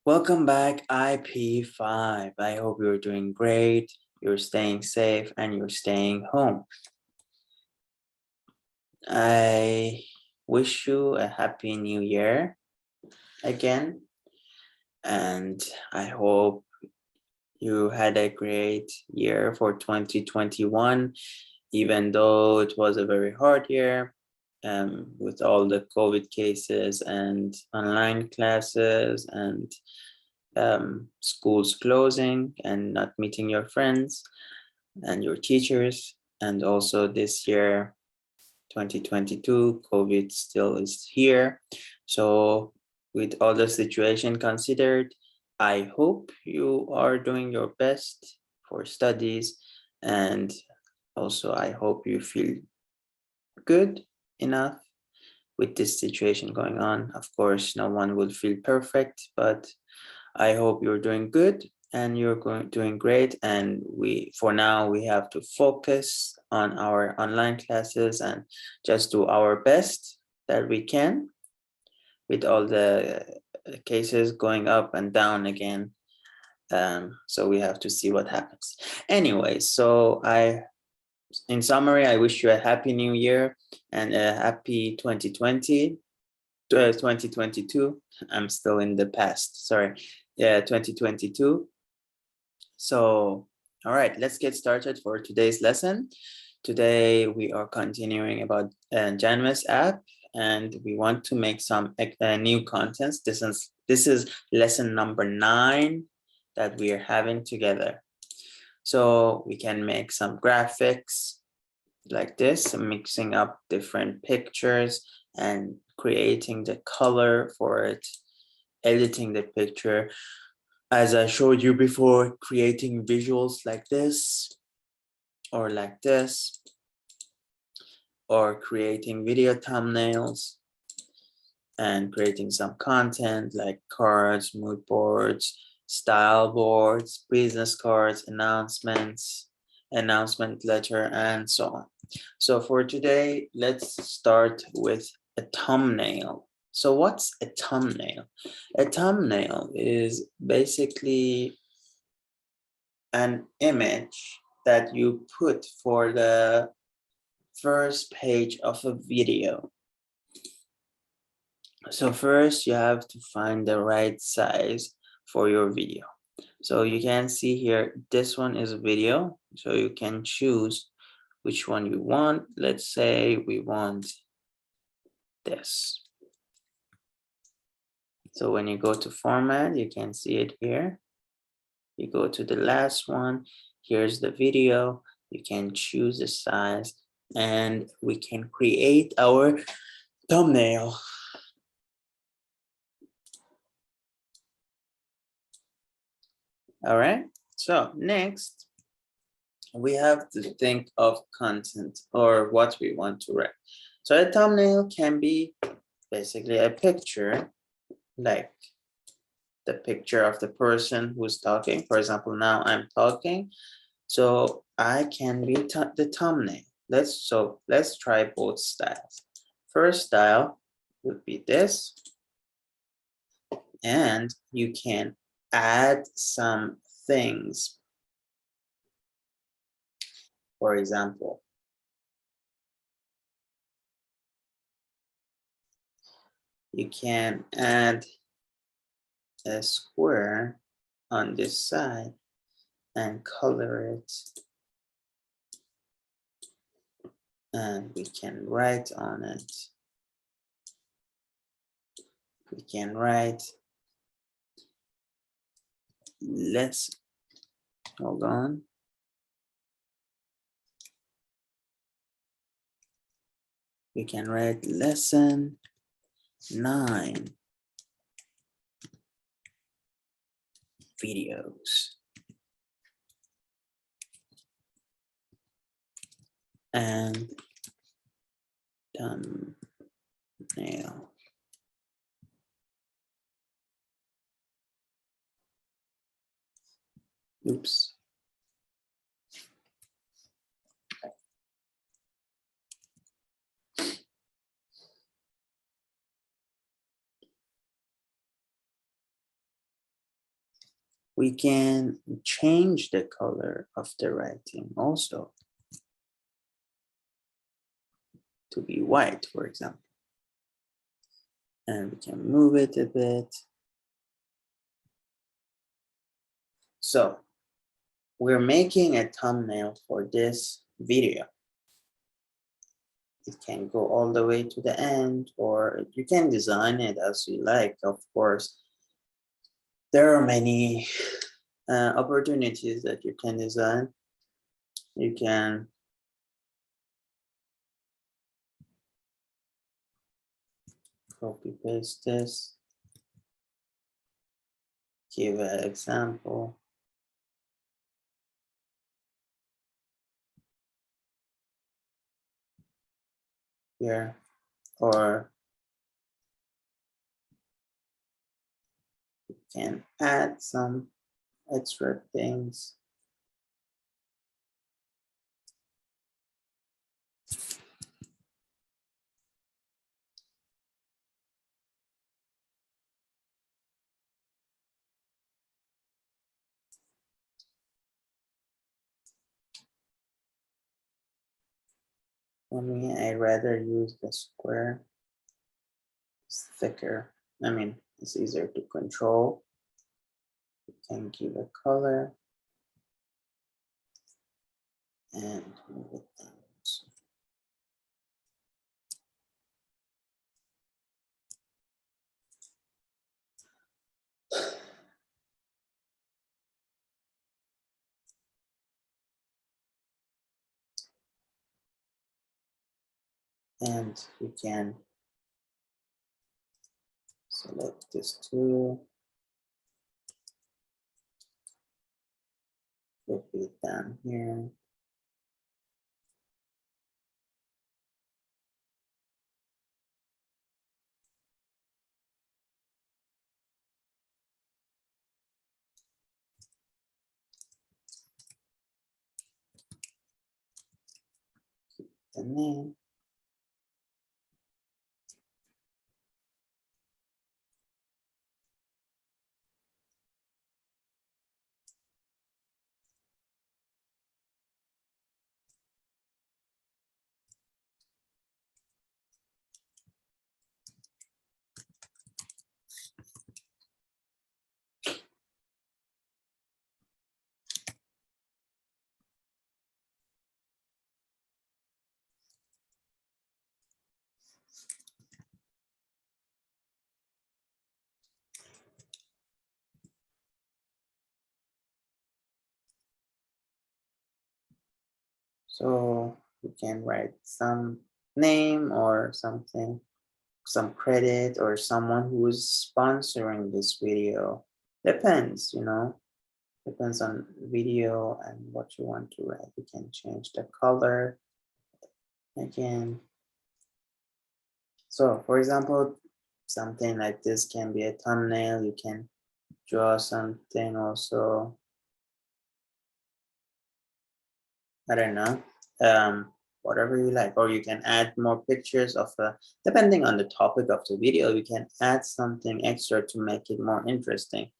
Welcome back, IP5. I hope you're doing great, you're staying safe, and you're staying home. I wish you a happy new year again, and I hope you had a great year for 2021, even though it was a very hard year. With all the COVID cases and online classes and schools closing and not meeting your friends and your teachers. And also this year, 2022, COVID still is here. So with all the situation considered, I hope you are doing your best for studies, and also I hope you feel good enough with this situation going on. Of course, no one will feel perfect, but I hope you're doing good and you're doing great. And for now, we have to focus on our online classes and just do our best that we can with all the cases going up and down again. So we have to see what happens. Anyway, so in summary, I wish you a happy new year and a happy 2022. I'm still in the past, sorry. Yeah, 2022. So, all right, let's get started for today's lesson. Today, we are continuing about Janvas app, and we want to make some new contents. This is lesson number 9 that we are having together. So we can make some graphics like this, mixing up different pictures and creating the color for it, editing the picture. As I showed you before, creating visuals like this, or like this, or creating video thumbnails, and creating some content like cards, mood boards, style boards, business cards, announcements, announcement letter, and so on. So for today, let's start with a thumbnail. So what's a thumbnail? A thumbnail is basically an image that you put for the first page of a video. So first you have to find the right size for your video. So you can see here, this one is a video. So you can choose which one you want. Let's say we want this. So when you go to format, you can see it here. You go to the last one. Here's the video. You can choose the size and we can create our thumbnail. All right, so next we have to think of content or what we want to write. So a thumbnail can be basically a picture, like the picture of the person who's talking. For example, now I'm talking, so I can be the thumbnail. Let's try both styles. First style would be this, and you can add some things. For example, you can add a square on this side and color it, and we can write on it. We can write, let's hold on. We can write lesson 9 videos. And thumbnail. Oops. we can change the color of the writing also to be white, for example. And we can move it a bit. So we're making a thumbnail for this video. It can go all the way to the end, or you can design it as you like, of course. There are many opportunities that you can design. You can copy paste this, give an example. Here, or you can add some extra things. For me, I rather use the square. It's thicker. I mean, it's easier to control. You can give a color and move it down. And you can select this tool, put it down here. The name. So you can write some name or something, some credit, or someone who is sponsoring this video. Depends, you know, depends on video and what you want to write. You can change the color again. So for example, something like this can be a thumbnail. You can draw something also. I don't know, whatever you like, or you can add more pictures of depending on the topic of the video, you can add something extra to make it more interesting.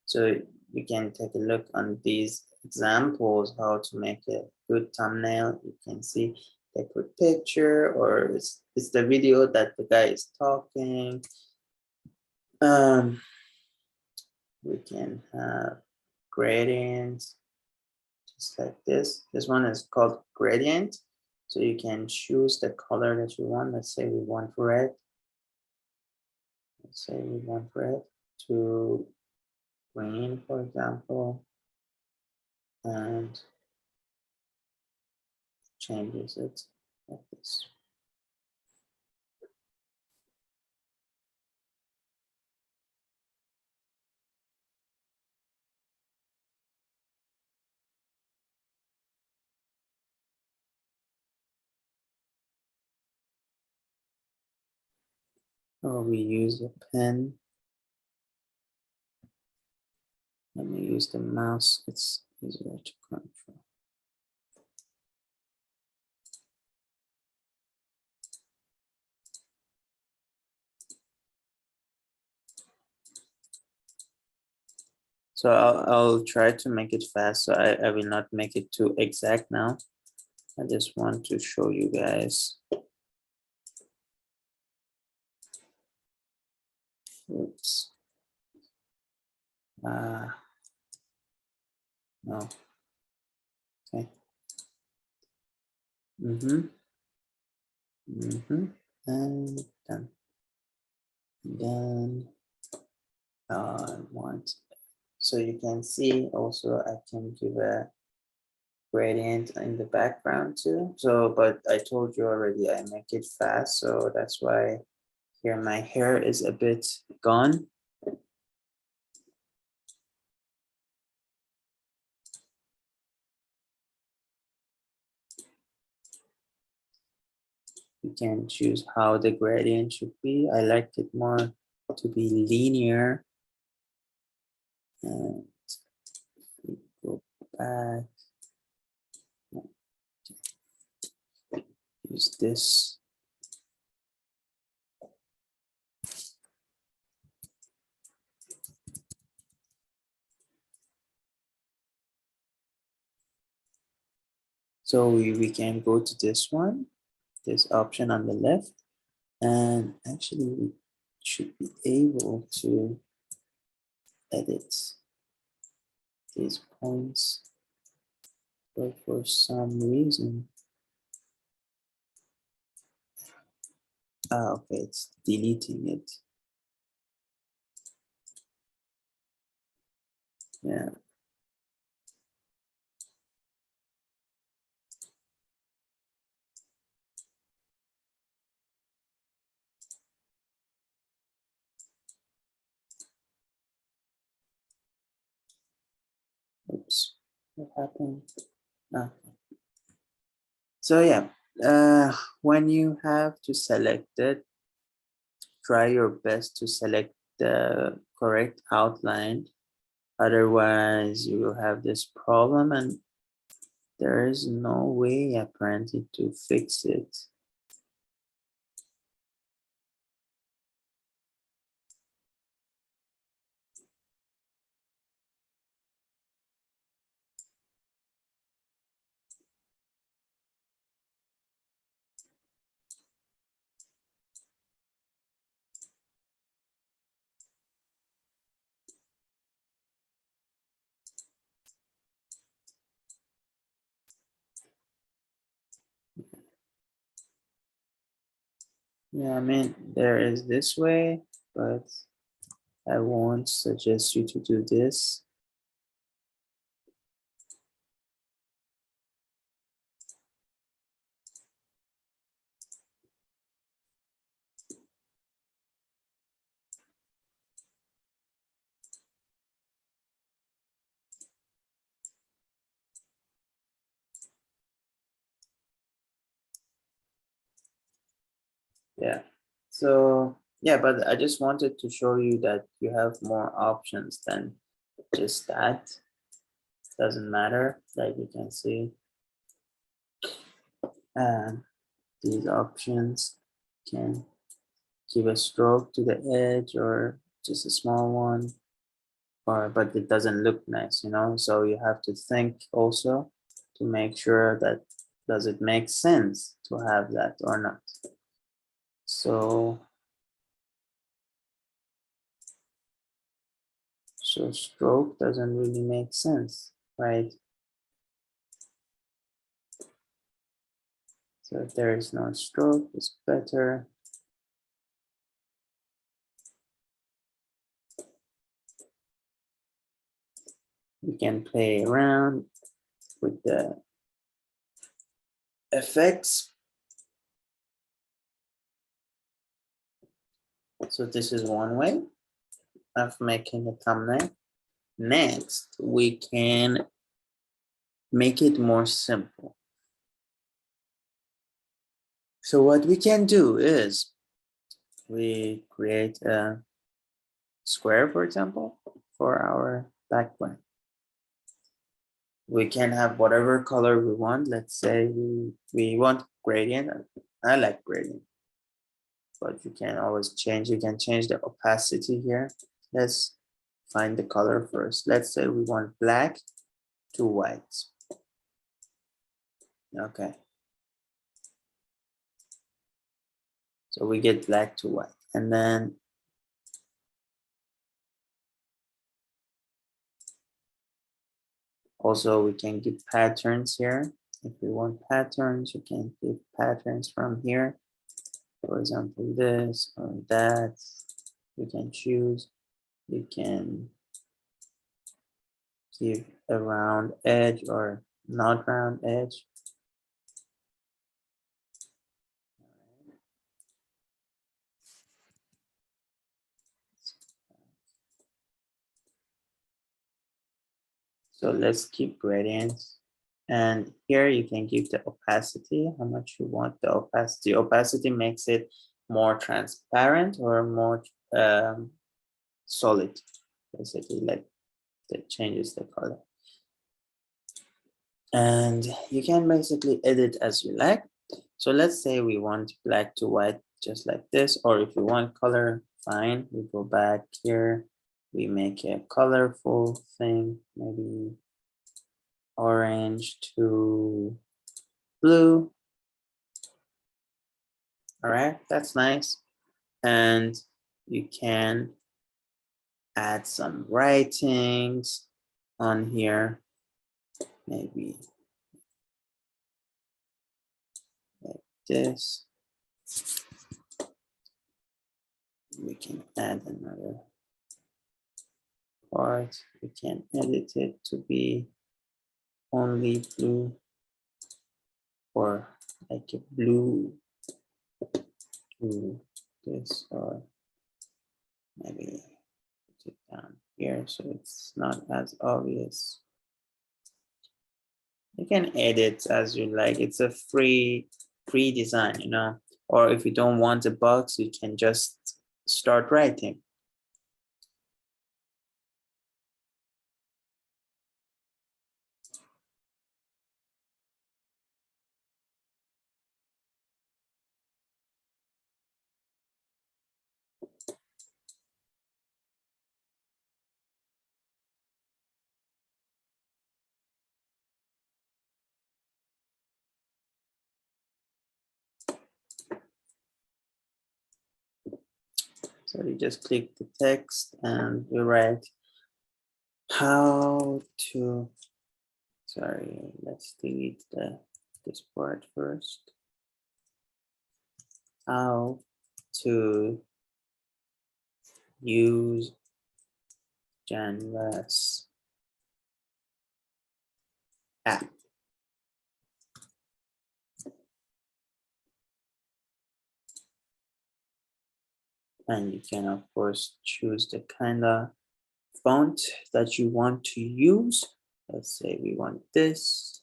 So you can take a look on these examples, how to make a good thumbnail. You can see they put picture, or it's the video that the guy is talking. We can have gradients, just like this. This one is called gradient. So you can choose the color that you want. Let's say we want red. Let's say we want red to green, for example, and changes it like this. Or we use a pen. Let me use the mouse. It's easier to control. So I'll try to make it fast. So I will not make it too exact now. I just want to show you guys. Oops. No. Okay. And done. Then I want, so you can see also I can give a gradient in the background too. So, but I told you already I make it fast, so that's why here my hair is a bit gone. You can choose how the gradient should be. I like it more to be linear. And go back. Use this. So we can go to this one, this option on the left, and actually we should be able to edit these points, but for some reason, okay, it's deleting it. Yeah. Oops, what happened? So yeah, when you have to select it, try your best to select the correct outline. Otherwise, you will have this problem and there is no way apparently to fix it. Yeah, I mean, there is this way, but I won't suggest you to do this. Yeah, so yeah, but I just wanted to show you that you have more options than just that. Doesn't matter, like you can see. And these options can give a stroke to the edge or just a small one, or but it doesn't look nice, you know, so you have to think also to make sure that does it make sense to have that or not. So stroke doesn't really make sense, right? So if there is no stroke, it's better. You can play around with the effects. So this is one way of making a thumbnail. Next, we can make it more simple. So what we can do is we create a square, for example, for our background. We can have whatever color we want. Let's say we want gradient. I like gradient, but you can always change. You can change the opacity here. Let's find the color first. Let's say we want black to white. Okay. So we get black to white, and then also we can give patterns here. If we want patterns, you can give patterns from here. For example, this or that. You can choose. You can give a round edge or not round edge. So let's keep gradients. And here you can give the opacity, how much you want the opacity. Opacity makes it more transparent or more solid. Basically, like that changes the color. And you can basically edit as you like. So let's say we want black to white, just like this, or if you want color, fine. We go back here, we make a colorful thing, maybe orange to blue. All right, that's nice. And you can add some writings on here, maybe like this. We can add another part. We can edit it to be only blue or like a blue to this, or maybe put it down here so it's not as obvious. You can edit as you like. It's a free design, you know, or if you don't want a box, you can just start writing. So you just click the text and you write how to, sorry, let's delete this part first. How to use JanvasApp. And you can, of course, choose the kind of font that you want to use. Let's say we want this,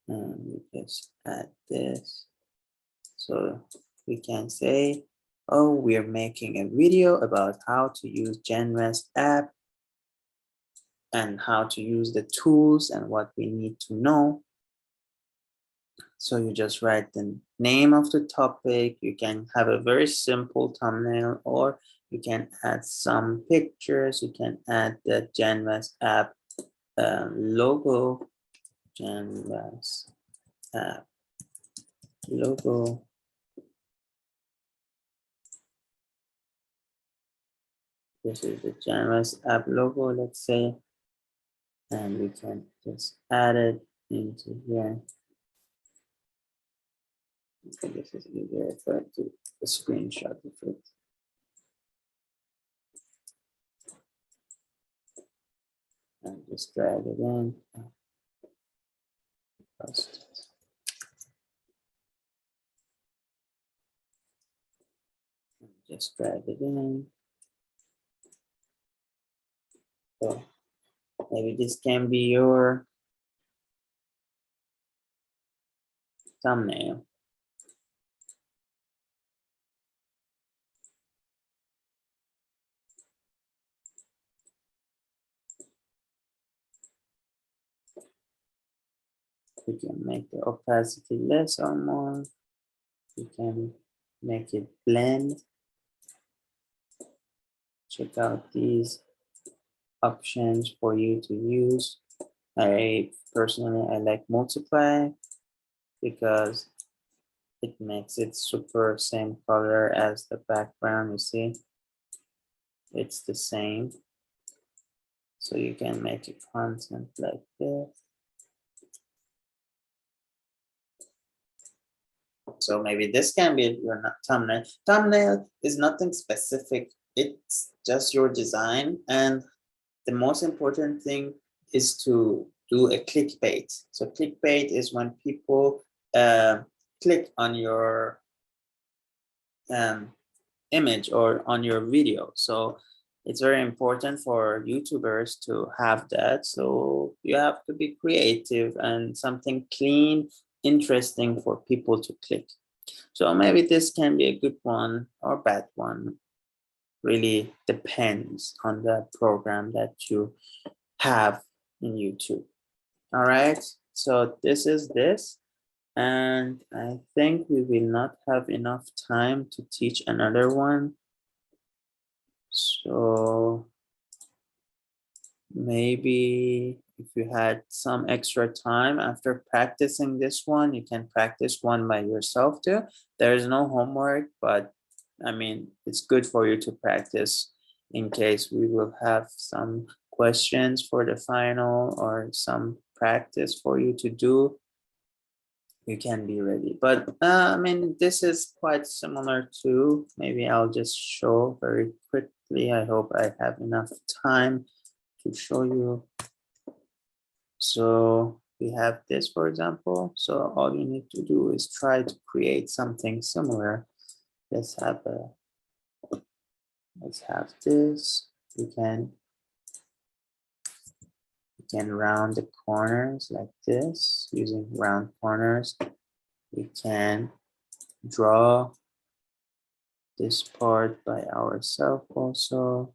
and we just add this. So we can say, oh, we're making a video about how to use JanvasApp and how to use the tools and what we need to know. So you just write the name of the topic. You can have a very simple thumbnail, or you can add some pictures. You can add the JanvasApp logo, JanvasApp logo. This is the JanvasApp logo, let's say, and we can just add it into here. I think this is easier if I do a screenshot of it. And just drag it in. Post it. And just drag it in. So maybe this can be your thumbnail. We can make the opacity less or more. We can make it blend. Check out these options for you to use. I like multiply because it makes it super same color as the background. You see, it's the same. So you can make a content like this. So maybe this can be your thumbnail. Thumbnail is nothing specific. It's just your design. And the most important thing is to do a clickbait. So clickbait is when people click on your image or on your video. So it's very important for YouTubers to have that. So you have to be creative and something clean, interesting for people to click. So maybe this can be a good one or bad one. Really depends on the program that you have in YouTube. All right, so this is this. And I think we will not have enough time to teach another one. So maybe if you had some extra time after practicing this one, you can practice one by yourself too. There is no homework, but I mean, it's good for you to practice in case we will have some questions for the final or some practice for you to do. You can be ready. But I mean, this is quite similar to, maybe I'll just show very quickly. I hope I have enough time to show you. So we have this, for example. So all you need to do is try to create something similar. Let's have this. You can round the corners like this using round corners. We can draw this part by ourselves also.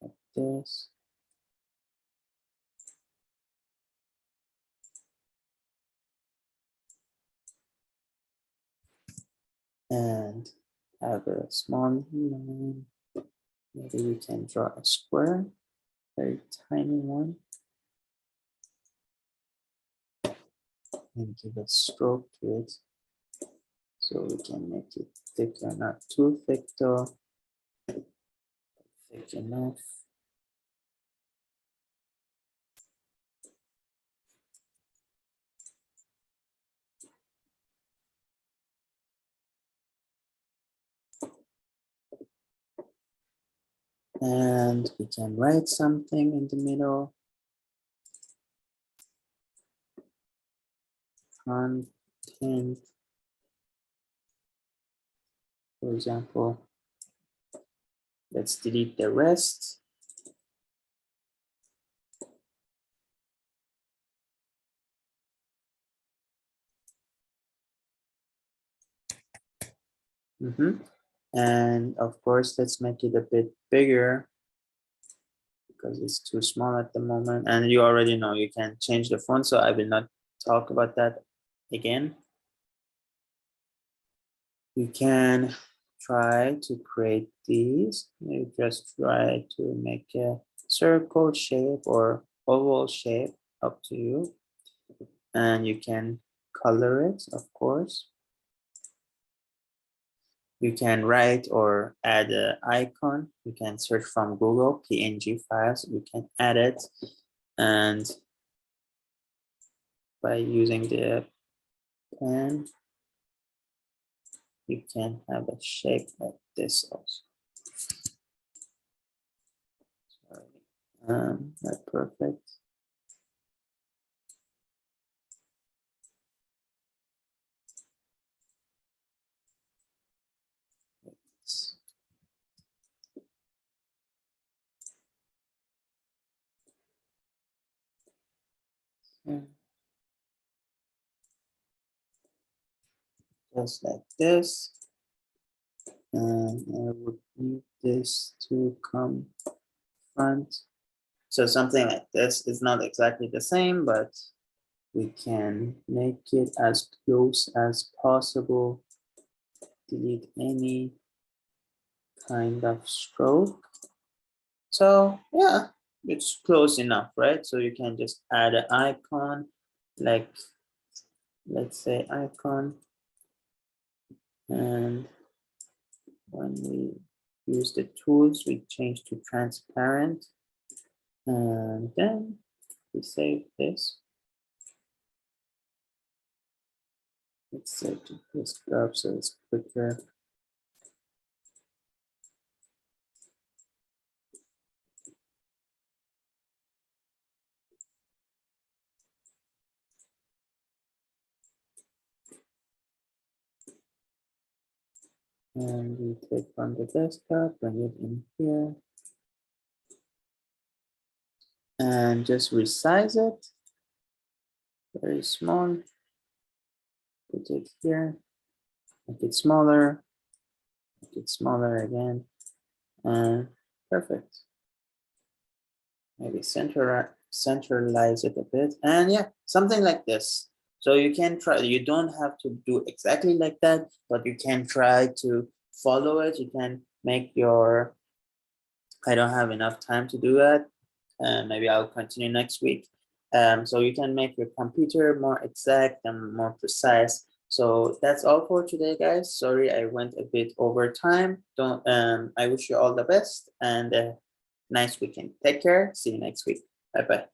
Like this. And have a small line. Maybe we can draw a square, very tiny one. And give a stroke to it. So we can make it thicker, not too thick though. Thick enough. And we can write something in the middle. Content, for example. Let's delete the rest. And of course, let's make it a bit bigger because it's too small at the moment. And you already know you can change the font, so I will not talk about that again. You can try to create these. You just try to make a circle shape or oval shape, up to you. And you can color it, of course. You can write or add an icon. You can search from Google PNG files. You can add it, and by using the pen, you can have a shape like this also. Sorry, not perfect. Just like this. And I would need this to come front. So something like this is not exactly the same, but we can make it as close as possible. delete any kind of stroke. So yeah, it's close enough, right? So you can just add an icon, like let's say icon, and when we use the tools, we change to transparent, and then we save this. Let's save to desktop so it's quicker. And we take from the desktop, bring it in here, and just resize it. Very small. Put it here. Make it smaller. Make it smaller again. And perfect. Maybe centralize it a bit. And yeah, something like this. So you can try, you don't have to do exactly like that, but you can try to follow it. You can make your, I don't have enough time to do that. Maybe I'll continue next week. So you can make your computer more exact and more precise. So that's all for today, guys. Sorry, I went a bit over time. I wish you all the best and nice weekend. Take care. See you next week. Bye-bye.